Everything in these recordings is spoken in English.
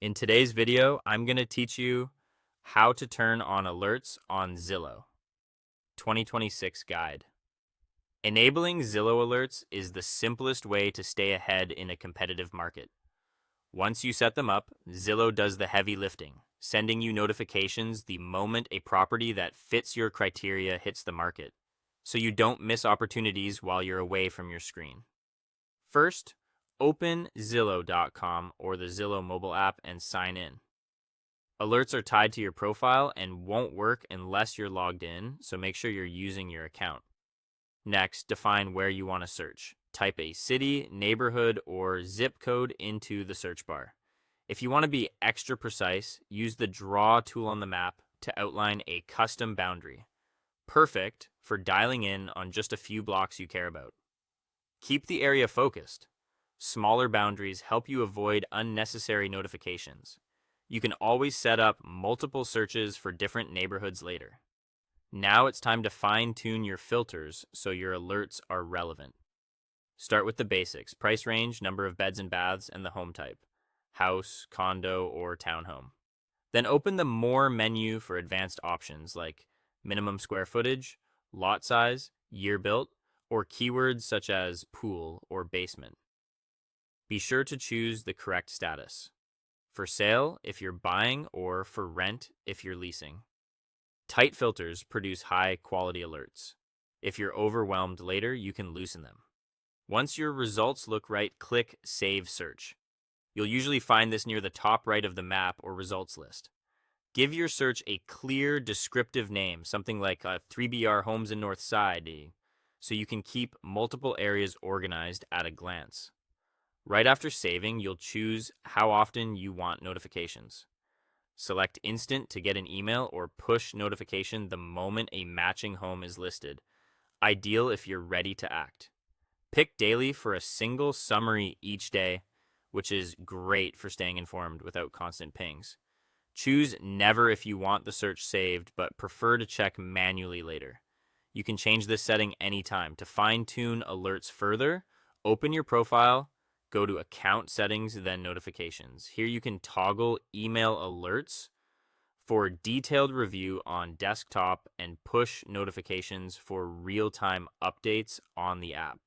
In today's video, I'm going to teach you how to turn on alerts on Zillow. 2026 Guide. Enabling Zillow alerts is the simplest way to stay ahead in a competitive market. Once you set them up, Zillow does the heavy lifting, sending you notifications the moment a property that fits your criteria hits the market, so you don't miss opportunities while you're away from your screen. First, open Zillow.com or the Zillow mobile app and sign in. Alerts are tied to your profile and won't work unless you're logged in, so make sure you're using your account. Next, define where you want to search. Type a city, neighborhood, or zip code into the search bar. If you want to be extra precise, use the Draw tool on the map to outline a custom boundary. Perfect for dialing in on just a few blocks you care about. Keep the area focused. Smaller boundaries help you avoid unnecessary notifications. You can always set up multiple searches for different neighborhoods later. Now it's time to fine-tune your filters so your alerts are relevant. Start with the basics: price range, number of beds and baths, and the home type: house, condo, or townhome. Then open the More menu for advanced options like minimum square footage, lot size, year built, or keywords such as pool or basement. Be sure to choose the correct status: for sale if you're buying, or for rent if you're leasing. Tight filters produce high quality alerts. If you're overwhelmed later, you can loosen them. Once your results look right, click Save Search. You'll usually find this near the top right of the map or results list. Give your search a clear, descriptive name, something like 3BR Homes in North Side, so you can keep multiple areas organized at a glance. Right after saving, you'll choose how often you want notifications. Select Instant to get an email or push notification the moment a matching home is listed, ideal if you're ready to act. Pick Daily for a single summary each day, which is great for staying informed without constant pings. Choose Never if you want the search saved but prefer to check manually later. You can change this setting anytime. To fine-tune alerts further, open your profile, go to Account Settings, then Notifications. Here you can toggle Email Alerts for detailed review on desktop and push notifications for real-time updates on the app.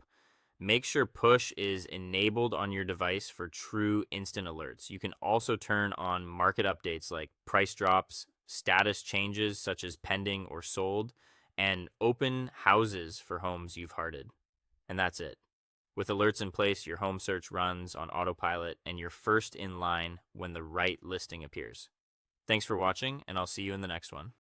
Make sure push is enabled on your device for true instant alerts. You can also turn on market updates like price drops, status changes such as pending or sold, and open houses for homes you've hearted. And that's it. With alerts in place, your home search runs on autopilot and you're first in line when the right listing appears. Thanks for watching, and I'll see you in the next one.